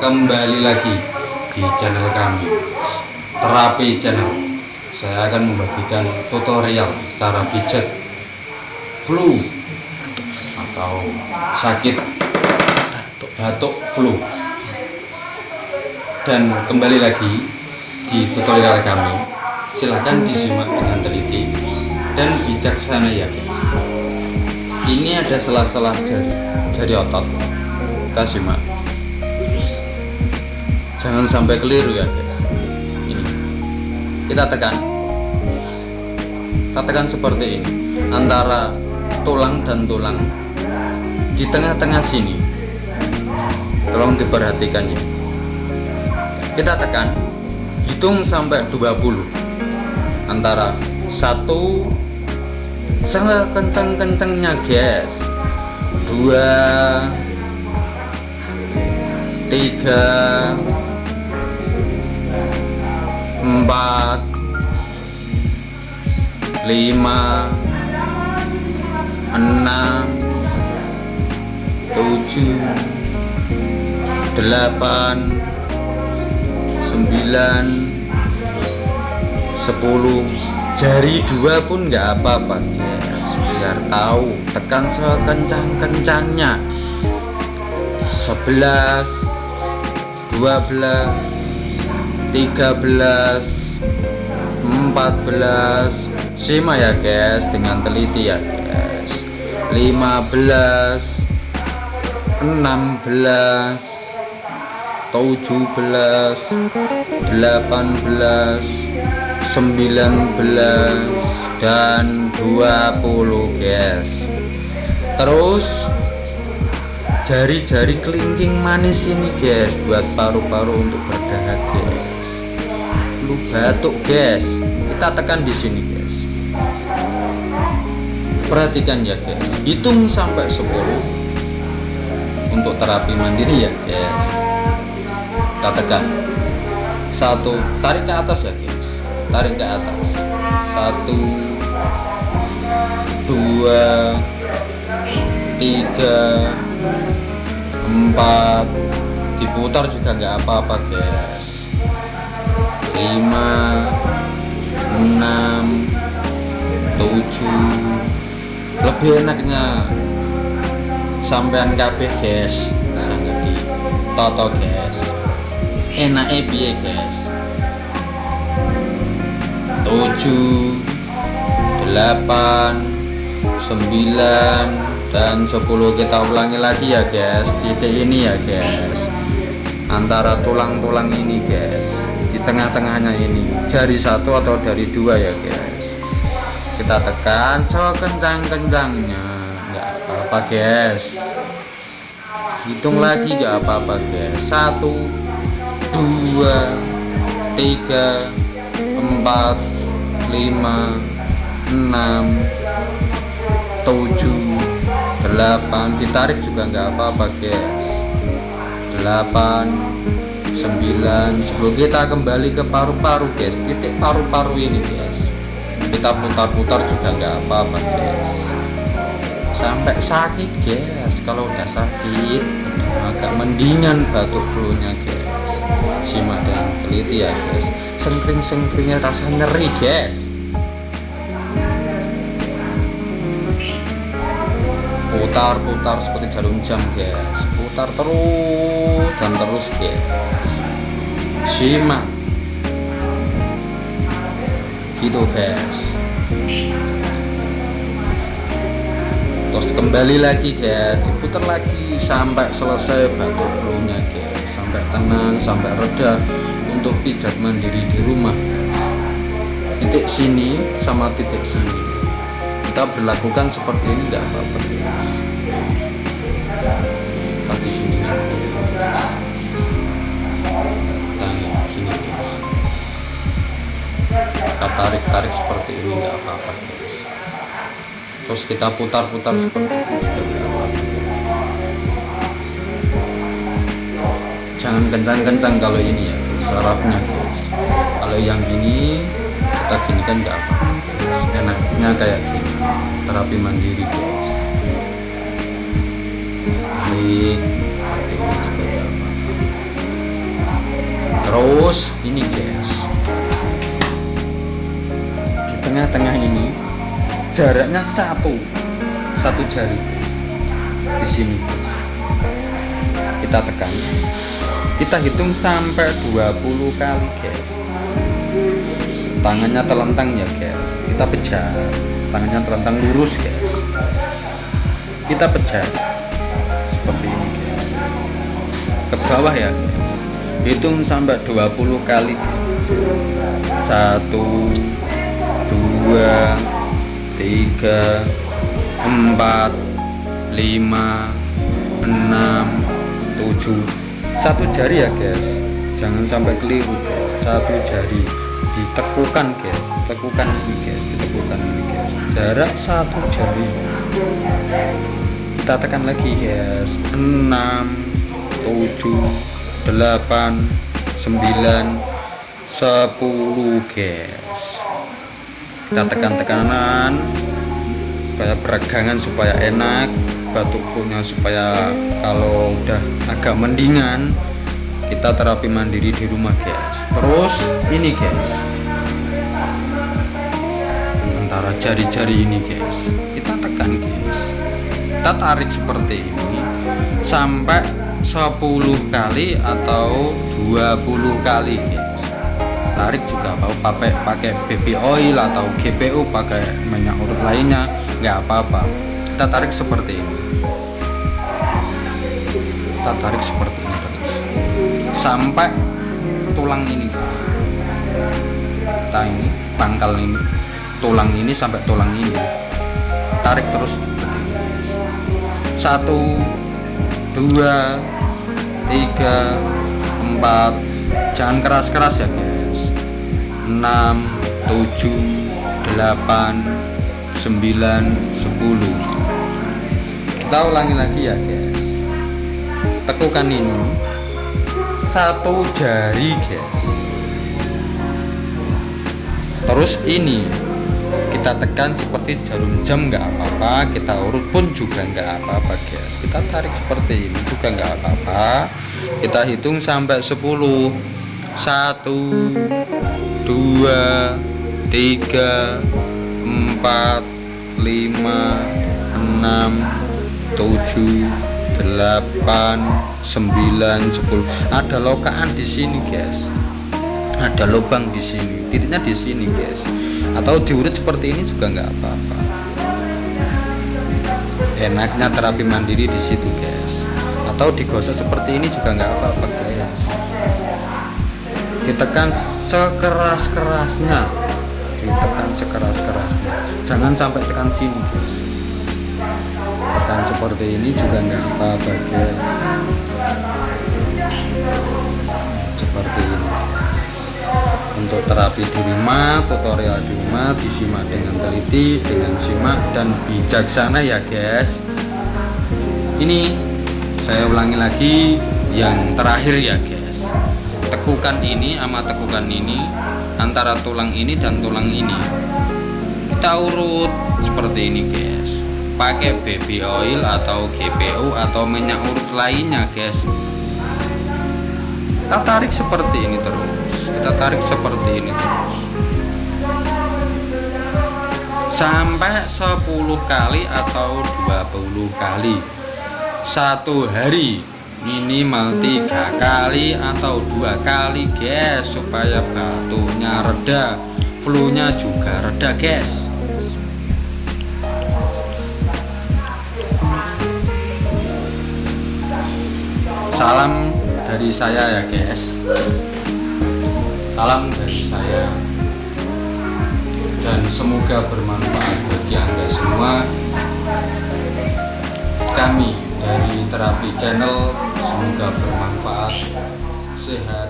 kembali lagi di channel kami, Terapi Channel. Saya akan membagikan tutorial cara pijat flu atau sakit batuk flu. Dan kembali lagi di tutorial kami, silahkan disimak dengan teliti dan bijaksana ya guys. Ini ada sela-sela jari otot, kita simak, jangan sampai keliru ya guys. Ini kita tekan seperti ini, antara tulang dan tulang di tengah-tengah sini, tolong diperhatikan ya. Kita tekan, hitung sampai 20, antara 1 sama kenceng-kencengnya guys, 2, 3, 4, 5, 6, 7, 8, 9, 10. Jari 2 pun nggak apa-apa guys, biar tahu. Tekan sekencang-kencangnya. 11, 12, 13, 14. Simak ya guys dengan teliti ya guys. 15, 16, 17, 18, 19 dan 20 guys. Terus jari-jari kelingking manis ini guys, buat paru-paru untuk berdarah guys. Flu batuk guys, kita tekan di sini guys. Perhatikan ya guys, hitung sampai 10 untuk terapi mandiri ya guys. Kita tekan 1, tarik ke atas ya guys, tarik ke atas. 1, 2, 3, 4, diputar juga nggak apa-apa guys. 5, 6, 7. Lebih enaknya sampean kabeh guys, sangat di toto guys, enak piye guys. 7, 8, 9 dan 10. Kita ulangi lagi ya guys, titik ini ya guys, antara tulang-tulang ini guys, di tengah-tengahnya ini, jari 1 atau dari 2 ya guys. Kita tekan sekencang-kencangnya, nggak apa-apa guys. Hitung lagi nggak apa-apa guys. 1, 2, 3, 4, 5, 6, 7, 8. Ditarik juga nggak apa-apa guys. 8, 9, 10. Kita kembali ke paru-paru guys, titik paru-paru ini guys. Kita putar-putar juga nggak apa-apa guys, sampai sakit guys. Kalau udah sakit agak mendingan batuk flu-nya guys. Simak dan teliti ya guys. Sengkring-sengkringnya rasa nyeri guys. Putar-putar seperti jarum jam guys, putar terus dan terus guys. Simak gitu guys. Terus kembali lagi guys, diputar lagi sampai selesai batuk flu-nya guys, sampai tenang, sampai reda. Untuk pijat mandiri di rumah, titik sini sama titik sini kita berlakukan seperti ini, nggak apa-apa guys. Di sini kita tarik seperti ini, nggak apa-apa guys. Terus kita putar-putar seperti ini, jangan kencang-kencang kalau ini ya sarafnya guys. Kalau yang ini kita gini kan nggak apa-apa guys. Enaknya kayak gini, terapi mandiri guys. Seperti ini seperti apa. Terus ini guys, di tengah-tengah ini jaraknya satu jari guys. Di sini guys, kita tekan, kita hitung sampai 20 kali guys. Tangannya telentang ya guys, kita pecah. Tangannya telentang lurus guys, kita pecah seperti ini guys. Ke bawah ya guys. Hitung sampai 20 kali. 1 2 3 4 5 6 7. Satu jari ya guys, jangan sampai keliru guys. Satu jari ditekukan guys, tekukan ini guys, ditekukan ini guys. Jarak satu jari. Kita tekan lagi guys. 6 7 8 9 10 guys. Kita tekan-tekanan supaya peregangan, supaya enak, batuk fullnya supaya kalau udah agak mendingan kita terapi mandiri di rumah guys. Terus ini guys, antara jari-jari ini guys, kita tekan guys, kita tarik seperti ini sampai 10 kali atau 20 kali guys. Tarik juga mau pakai baby oil atau GPU, pakai minyak urut lainnya nggak apa-apa. Kita tarik seperti ini, kita tarik seperti ini terus sampai tulang ini guys. Kita ini pangkal ini, tulang ini sampai tulang ini, tarik terus seperti ini guys. 1 2 3 4, jangan keras-keras ya guys. 6 7 8 9 10. Kita ulangi lagi ya guys. Tekukan ini satu jari guys. Terus ini kita tekan seperti jarum jam, nggak apa-apa. Kita urut pun juga nggak apa-apa guys. Kita tarik seperti ini juga nggak apa-apa. Kita hitung sampai 10. 1 2 3 4 5 6 7 8 9 10. Ada lokaan di sini guys, ada lubang di sini, titiknya di sini guys. Atau diurut seperti ini juga nggak apa-apa. Enaknya terapi mandiri di situ guys. Atau digosok seperti ini juga nggak apa-apa guys. Ditekan sekeras-kerasnya, ditekan sekeras-kerasnya. Jangan sampai tekan sini guys. Tekan seperti ini juga nggak apa-apa guys. Seperti ini guys. Untuk terapi di rumah, tutorial di rumah disimak dengan teliti, dengan simak dan bijaksana ya guys. Ini saya ulangi lagi yang terakhir ya guys. Tekukan ini sama tekukan ini, antara tulang ini dan tulang ini kita urut seperti ini guys. Pakai baby oil atau GPU atau minyak urut lainnya guys. Kita tarik seperti ini terus, kita tarik seperti ini terus sampai 10 kali atau 20 kali. Satu hari minimal 3 kali atau 2 kali guys, supaya batuknya reda, flu-nya juga reda guys. Salam dari saya ya guys, salam dari saya, dan semoga bermanfaat bagi Anda semua. Kami dari Terapi Channel semoga bermanfaat, sehat